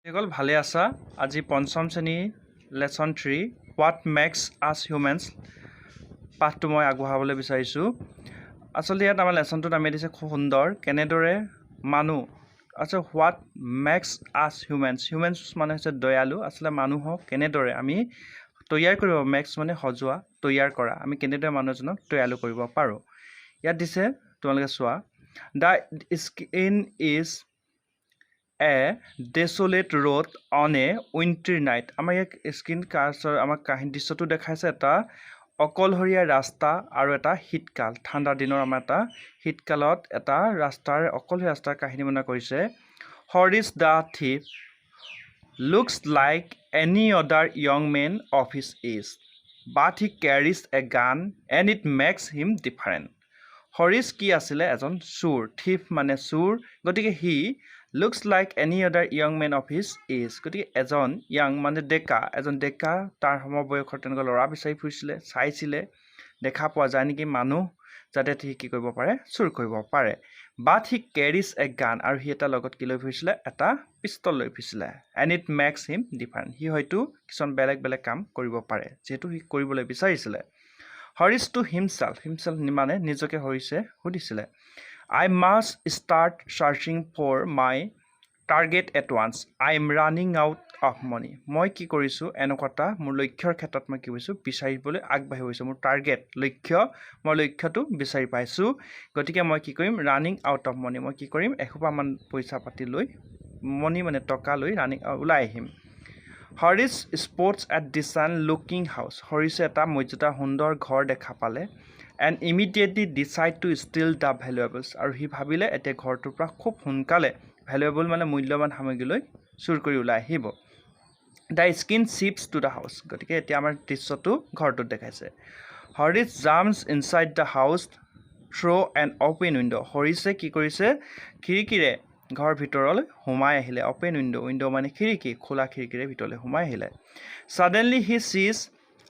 সকল ভালে আছা আজি পঞ্চম শ্ৰেণী লেসন 3 হোৱাট মেক্স আছ হিউমেনছ পাঠটো মই আগবঢ়াবলৈ বিচাৰিছোঁ আসলে ইয়াত আমাৰ লেসনটোত নামি দিছে খুব সুন্দৰ কেনেদৰে মানুহ আচ্ছা হোৱাট মেক্স আছ হিউমেনছ মানে হৈছে দয়ালু আসলে মানুহক কেনেদৰে আমি তৈয়াৰ কৰিব মেক্স মানে সজোৱা তৈয়াৰ কৰা আমি কেনেদৰে মানুহজনক দয়ালু কৰিব পাৰোঁ ইয়াত দিছে তোমালোকে চোৱা the skin is a desolate road on a wintry night আমাৰ এক স্ক্ৰিন কাৰ্চৰ আমাক কাহিনী দৃশ্যটো দেখাইছে এটা অকলহৰীয়া ৰাস্তা আৰু এটা শীতকাল ঠাণ্ডা দিনৰ আমাৰ এটা শীতকালত এটা ৰাস্তাৰ অকলহৰীয়া ৰাস্তাৰ কাহিনী বৰ্ণনা কৰিছে হৰিছ দা থিপ looks like any other young man of his age but he carries a gun and it makes him different Harish কি আছিলে এজন চুৰ থিপ মানে চুৰ গতিকে হি looks like any other young man of his age গতিকে এজন ইয়াং মানে ডেকা এজন ডেকা তাৰ সমবয়সৰ তেনেকুৱা ল'ৰা বিচাৰি ফুৰিছিলে চাইছিলে দেখা পোৱা যায় নেকি মানুহ যাতে সি কি কৰিব পাৰে চুৰ কৰিব পাৰে but he carries a gun আৰু হি এটা লগত কি লৈ ফুৰিছিলে এটা পিস্তল লৈ ফুৰিছিলে and it makes him different হি হয়তো কিছুমান বেলেগ বেলেগ কাম কৰিব পাৰে যেহেতু হি কৰিবলৈ বিচাৰিছিলে হৰিছ to himself মানে নিজকে হৰিছে সুধিছিলে I must start searching for my target at once. I am running out of money. মই কি কৰিছোঁ এনেকুৱা মোৰ লক্ষ্যৰ ক্ষেত্ৰত মই কি কৰিছোঁ বিচাৰিবলৈ আগবাঢ়ি গৈছোঁ মোৰ টাৰ্গেট লক্ষ্য মই লক্ষ্যটো বিচাৰি পাইছোঁ গতিকে মই কি কৰিম ৰানিং আউট অফ মানি মই কি কৰিম এসোপামান পইচা পাতি লৈ মনি মানে টকা লৈ ৰানিং ওলাই আহিম হৰিছ স্পৰ্টছ এট ডিচান লুকিং হাউচ হৰিছে এটা মৰ্যাদা সুন্দৰ ঘৰ দেখা পালে and immediately decide to steal the valuables আৰু হি ভাবিলে এতিয়া ঘৰটোৰ পৰা খুব সোনকালে ভ্যালুয়েবল মানে মূল্যৱান সামগ্ৰীলৈ চুৰ কৰি ওলাই আহিব the skin ships to the house গতিকে এতিয়া আমাৰ দৃশ্যটো ঘৰটোত দেখাইছে Harish jumps inside the house through an open window হৰিছে কি কৰিছে খিৰিকীৰে ঘৰ ভিতৰলৈ সোমাই আহিলে open window মানে খিৰিকী খোলা খিৰিকীৰে ভিতৰলৈ সোমাই আহিলে suddenly he sees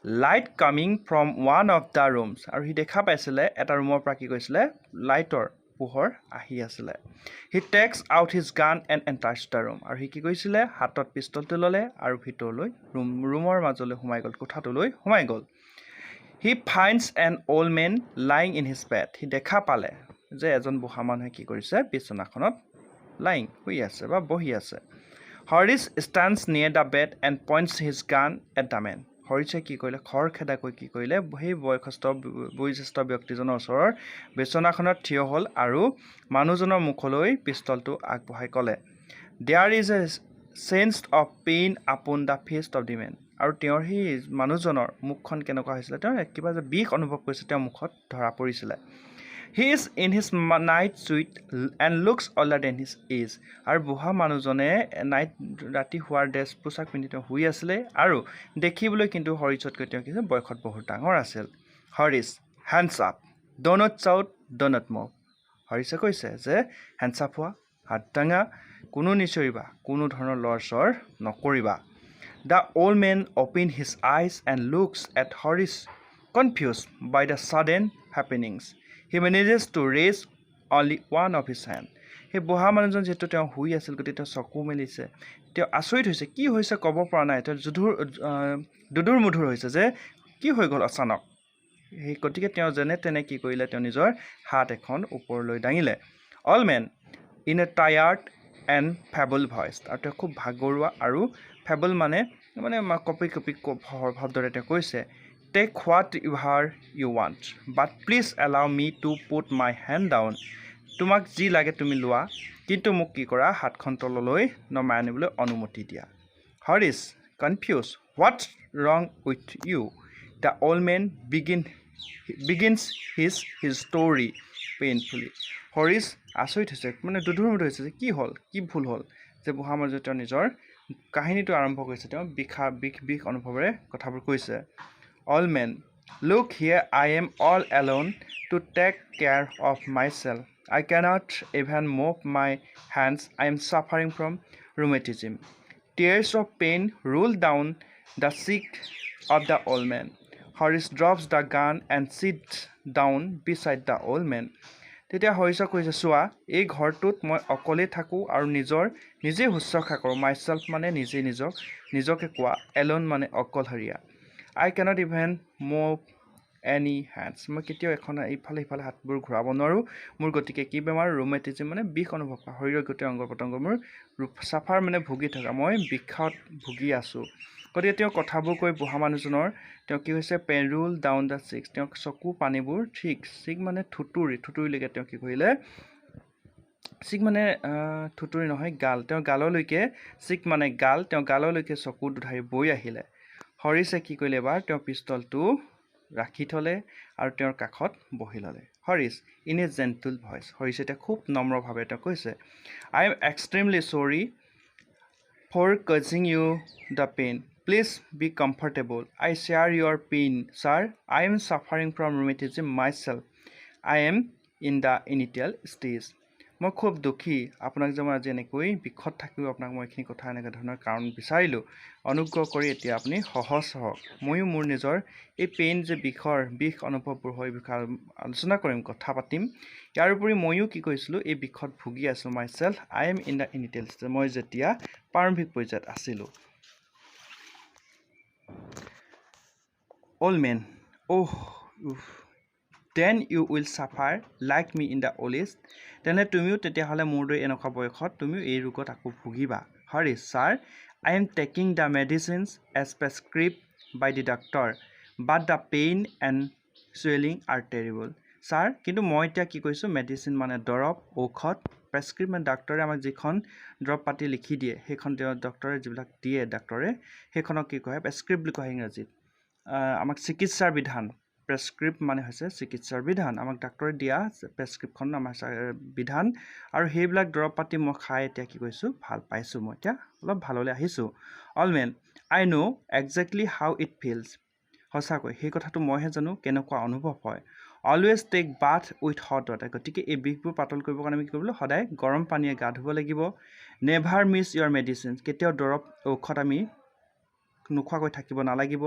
light coming from one of the rooms আৰু হি দেখা পাইছিলে এটা ৰুমৰ পৰা কি কৈছিলে লাইটৰ পোহৰ আহি আছিলে he takes out his gun and enters the room আৰু হি কি কৈছিলে হাতত পিস্তলটো ললে আৰু ভিতৰলৈ ৰুমৰ মাজলৈ সোমাই গল কোঠাটোলৈ সোমাই গল he finds an old man lying in his bed হি দেখা পালে যে এজন বুঢ়া মানুহে কি কৰিছে বিছনাখনত lying শুই আছে বা বহি আছে Harish stands near the bed and points his gun at the man হৰিছে কি কৰিলে খৰ খেদাকৈ কি কৰিলে সেই বয়োজ্যেষ্ঠ ব্যক্তিজনৰ ওচৰৰ বিছনাখনত থিয় হ'ল আৰু মানুহজনৰ মুখলৈ পিস্তলটো আগবঢ়াই ক'লে there is a sense of pain upon the face of the man আৰু তেওঁৰ সেই মানুহজনৰ মুখখন কেনেকুৱা হৈছিলে তেওঁ কিবা যে বিষ অনুভৱ কৰিছে তেওঁৰ মুখত ধৰা পৰিছিলে he is in his night suit and looks older than his age আৰু বুঢ়া মানুহজনে নাইট ৰাতি হোৱাৰ ড্ৰেছ পোছাক পিন্ধি তেওঁ শুই আছিলে আৰু দেখিবলৈ কিন্তু হৰিছতকৈ তেওঁ কিছু বয়সত বহুত ডাঙৰ আছিল Harish hands up do not shout do not move হৰিছে কৈছে যে hands up হোৱা হাত দাঙা কোনো নিচৰিবা কোনো ধৰণৰ লৰচৰ নকৰিবা the old man opened his eyes and looks at Horish confused by the sudden happenings he manages to raise only one of his hand he বুঢ়া মানুহজন যেটো তেওঁ শুই আছিল গতি তেওঁ চকু মেলিছে তেওঁ আচৰিত হৈছে কি হৈছে ক'ব পৰা নাই তেওঁ দুদুৰ মুধুৰ হৈছে যে কি হৈ গ'ল অচানক সেই গতিকে তেওঁ যেনে তেনে কি কৰিলে তেওঁ নিজৰ হাত এখন ওপৰলৈ দাঙিলে all men in a tired and feeble voice আৰু তেওঁ খুব ভাগৰুৱা আৰু feeble মানে কপি ভাৱদৰে তেওঁ কৈছে take whatever you want but please allow me to put my hand down তোমাক যি লাগে তুমি লোৱা কিন্তু মোক কি কৰা হাতখন তললৈ নমাই আনিবলৈ অনুমতি দিয়া Harish confused what's wrong with you the old man begins his story painfully Harish আচৰিত হৈছে দুধুৰ মুধুৰ হৈছে যে কি হ'ল কি ভুল হ'ল যে বুঢ়া মানুহজনে তেওঁ নিজৰ কাহিনীটো আৰম্ভ কৰিছে তেওঁ বিষ অনুভৱেৰে কথাবোৰ কৈছে all men look here I am all alone to take care of myself I cannot even move my hands I am suffering from rheumatism tears of pain roll down the cheek of the old man Horish drops the gun and sits down beside the old man তেতিয়া হৰিছে কৈছে চোৱা এই ঘৰটোত মই অকলেই থাকোঁ আৰু নিজেই শুশ্ৰূষা কৰোঁ মাইছেল্ফ মানে নিজকে কোৱা এলন মানে অকলশৰীয়া I can't even move any hands মই কেতিয়াও এখন ইফালে সিফালে হাতবোৰ ঘূৰাব নোৱাৰোঁ মোৰ গতিকে কি বেমাৰ ৰুমেটিজিম মানে বিষ অনুভৱ কৰা শৰীৰৰ গোটেই অংগ প্ৰত্যংগ মোৰ চাফাৰ মানে ভুগি থকা মই বিষত ভুগি আছোঁ গতিকে তেওঁ কথাবোৰ কৈ বুঢ়া মানুহজনৰ তেওঁ কি হৈছে পেৰুল ডাউন দ্য চিক্স তেওঁ চকু পানীবোৰ চিক মানে থুতুৰিলৈকে তেওঁ কি কৰিলে চিক মানে থুতুৰি নহয় গাল তেওঁৰ গাললৈকে চিক মানে গাল তেওঁ গাললৈকে চকু দুধাৰি বৈ আহিলে হৰিছে কি কৰিলে এবাৰ তেওঁ পিষ্টলটো ৰাখি থ'লে আৰু তেওঁৰ কাষত বহি ল'লে Horace in a gentle voice হৰিছে এতিয়া খুব নম্ৰভাৱে তেওঁ কৈছে I am extremely sorry for causing you the pain please be comfortable I share your pain sir I am suffering from rheumatism myself I am in the initial stage মই খুব দুখী আপোনাক যে মই আজি এনেকৈ বিষত থাকিও আপোনাক মই এইখিনি কথা এনেকুৱা ধৰণৰ কাৰণ বিচাৰিলোঁ অনুগ্ৰহ কৰি এতিয়া আপুনি সহজ হওক ময়ো মোৰ নিজৰ এই পেইন যে বিষ অনুভৱবোৰ হয় বিষয়ে আলোচনা কৰিম কথা পাতিম ইয়াৰ উপৰি ময়ো কি কৰিছিলোঁ এই বিষত ভুগি আছোঁ myself I am in the initial stage মই যেতিয়া প্ৰাৰম্ভিক পৰ্যায়ত আছিলোঁ old man then you will suffer like me in the old age তেনে তুমিও তেতিয়াহ'লে মোৰ দৰে এনেকুৱা বয়সত তুমিও এই ৰোগত আকৌ ভুগিবা হৰি sir I am taking the medicines as prescribe by the doctor but the pain and swelling are terrible sir কিন্তু মই এতিয়া কি কৰিছোঁ মেডিচিন মানে দৰৱ ঔষধ প্ৰেছক্ৰাইব মানে ডাক্তৰে আমাক যিখন দৰৱ পাতি লিখি দিয়ে সেইখন ডক্তৰে যিবিলাক দিয়ে ডাক্তৰে সেইখনক কি কয় প্ৰেছক্ৰাইব বুলি কয় ইংৰাজীত আমাক চিকিৎসাৰ বিধান প্ৰেছক্ৰিপ্ট মানে হৈছে চিকিৎসাৰ বিধান আমাক ডাক্তৰে দিয়া প্ৰেছক্ৰিপ্টখন আমাৰ বিধান আৰু সেইবিলাক দৰৱ পাতি মই খাই এতিয়া কি কৰিছোঁ ভাল পাইছোঁ মই এতিয়া অলপ ভাললৈ আহিছোঁ all man I know' exactly how it feels সঁচাকৈ সেই কথাটো মইহে জানো কেনেকুৱা অনুভৱ হয় always take bath with hot water গতিকে এই বিষবোৰ পাতল কৰিবৰ কাৰণে আমি কি কৰিব লাগিব সদায় গৰম পানীয়ে গা ধুব লাগিব নেভাৰ মিছ ইয়ৰ মেডিচিন কেতিয়াও দৰৱ ঔষধ আমি নোখোৱাকৈ থাকিব নালাগিব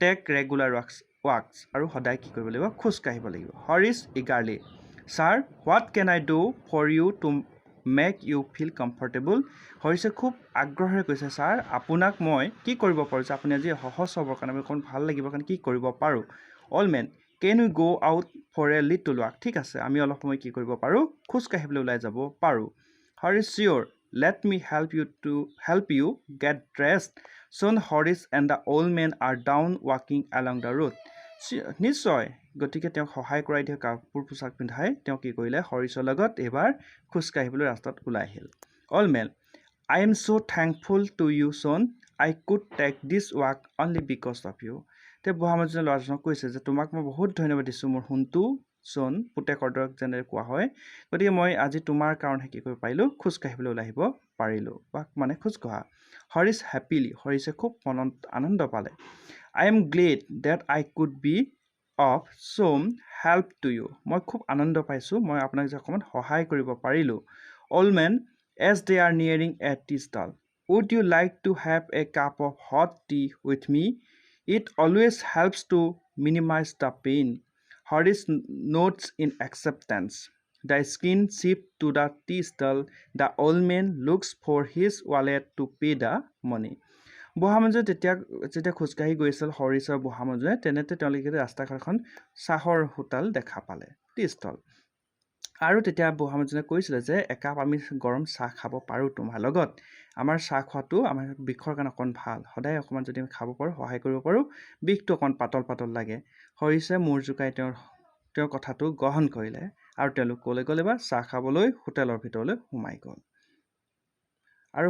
টেক ৰেগুলাৰ ৱাক্স আৰু সদায় কি কৰিব লাগিব খোজ কাঢ়িব লাগিব Horace eagerly sir what can I do for you to make you feel comfortable হৰিছে খুব আগ্ৰহেৰে কৈছে ছাৰ আপোনাক মই কি কৰিব পাৰোঁ যে আপুনি আজি সহজ হ'বৰ কাৰণে অকণ ভাল লাগিবৰ কাৰণে কি কৰিব পাৰোঁ all men can you go' out for a little walk ঠিক আছে আমি অলপ সময় কি কৰিব পাৰোঁ খোজ কাঢ়িবলৈ ওলাই যাব পাৰোঁ Horace sure let me help you get dressed soon Horace and the old men are down walking along the road. নিশ্চয় গতিকে তেওঁক সহায় কৰাই দিয়ে কাপোৰ পোছাক পিন্ধাই তেওঁ কি কৰিলে হৰিছৰ লগত এইবাৰ খোজকাঢ়িবলৈ ৰাস্তাত ওলাই আহিল old man I am so' thankful to you son I could take this walk only because of you তেওঁ বুঢ়া মানুহজনে ল'ৰাজনক কৈছে যে তোমাক মই বহুত ধন্যবাদ দিছোঁ মোৰ সোণটো চন পুতেকৰ দৰক যেনেদৰে কোৱা হয় গতিকে মই আজি তোমাৰ কাৰণে কি কৰিব পাৰিলোঁ খোজকাঢ়িবলৈ ওলাই আহিব পাৰিলোঁ ৱাক মানে খোজকঢ়া হৰিছ হেপিলি হৰিছে খুব মনত আনন্দ পালে I am glad that I could be of some help to you মই খুব আনন্দ পাইছোঁ মই আপোনাক যে অকণমান সহায় কৰিব পাৰিলোঁ old man as they are nearing a tea stall would you like to have a cup of hot tea with me it always helps to minimize the pain Horace nods in acceptance The skin shift to the tea stall. The old man looks for his wallet to pay the money. বুঢ়া মানুহে যেতিয়া খোজকাঢ়ি গৈছিল হৰিছৰ বুঢ়া মানুহে তেনেতে তেওঁলোকে ৰাস্তা কাষত চাহৰ হোটেল দেখা পালে টি ষ্টল আৰু তেতিয়া বুঢ়া মানুহজনে কৈছিলে যে একাপ আমি গৰম চাহ খাব পাৰোঁ তোমাৰ লগত আমাৰ চাহ খোৱাটো আমাৰ বিষৰ কাৰণে অকণ ভাল সদায় অকণমান যদি আমি খাব পাৰোঁ সহায় কৰিব পাৰোঁ বিষটো অকণ পাতল লাগে হৰিছে মূৰ জোকাই তেওঁৰ কথাটো গ্ৰহণ কৰিলে আৰু তেওঁলোক ক'লৈ গ'লে বা চাহ খাবলৈ হোটেলৰ ভিতৰলৈ সোমাই গ'ল আৰু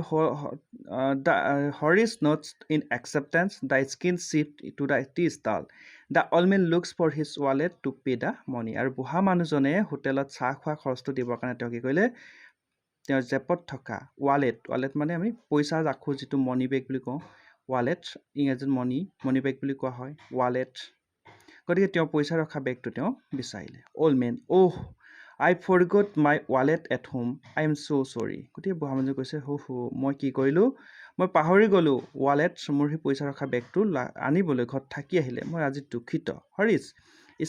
Horace nods in acceptance the scene shift to the tea stall the old man looks for his wallet to pay the money আৰু বুঢ়া মানুহজনে হোটেলত চাহ খোৱা খৰচটো দিবৰ কাৰণে তেওঁ কি কৰিলে তেওঁৰ জেপত থকা ৱালেট মানে আমি পইচা ৰাখোঁ যিটো মনি বেগ বুলি কওঁ ৱালেট ইংৰাজীত মনি বেগ বুলি কোৱা হয় ৱালেট গতিকে তেওঁ পইচা ৰখা বেগটো তেওঁ বিচাৰিলে old man I forgot my wallet at home I am so' sorry গতিকে বুঢ়া মানুহে কৈছে মই কি কৰিলোঁ মই পাহৰি গ'লোঁ ৱালেট মোৰ সেই পইচা ৰখা বেগটো আনিবলৈ ঘৰত থাকি আহিলে মই আজি দুখিত Harish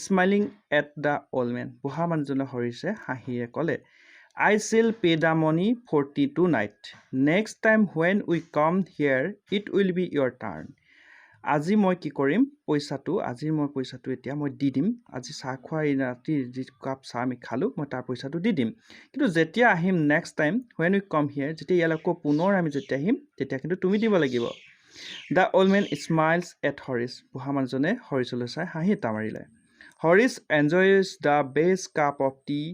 smiling at the old men বুঢ়া মানুহজনে হৰিছে হাঁহিৰে ক'লে I shall pay the money for tea tonight. Next time when we come here, it will be your turn. আজি মই কি কৰিম আজিৰ মই পইচাটো এতিয়া মই দি দিম আজি চাহ খোৱা ৰাতিৰ যি কাপ চাহ আমি খালোঁ মই তাৰ পইচাটো দি দিম কিন্তু যেতিয়া আহিম next time when we come here যেতিয়া ইয়ালৈকে পুনৰ আমি যেতিয়া আহিম তেতিয়া কিন্তু তুমি দিব লাগিব The old man smiles at Horace বুঢ়া মানুহজনে হৰিছলৈ চাই হাঁহি এটা মাৰিলে Horace enjoys the best cup of tea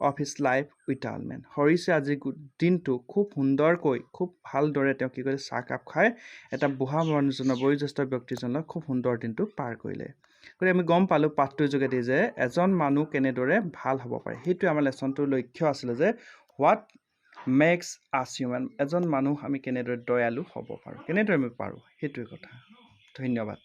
of his life with the old man হৰিছে আজি দিনটো খুব সুন্দৰকৈ খুব ভালদৰে তেওঁ কি কৰিলে চাহ কাপ খাই এটা বুঢ়া মানুহজনৰ বয়োজ্যেষ্ঠ ব্যক্তিজনৰ খুব সুন্দৰ দিনটো পাৰ কৰিলে গতিকে আমি গম পালোঁ পাঠটোৰ যোগেদি যে এজন মানুহ কেনেদৰে ভাল হ'ব পাৰে সেইটোৱে আমাৰ লেচনটোৰ লক্ষ্য আছিলে যে হোৱাট মেক্স আছ হিউমেন এজন মানুহ আমি কেনেদৰে দয়ালু হ'ব পাৰোঁ কেনেদৰে আমি পাৰোঁ সেইটোৱে কথা ধন্যবাদ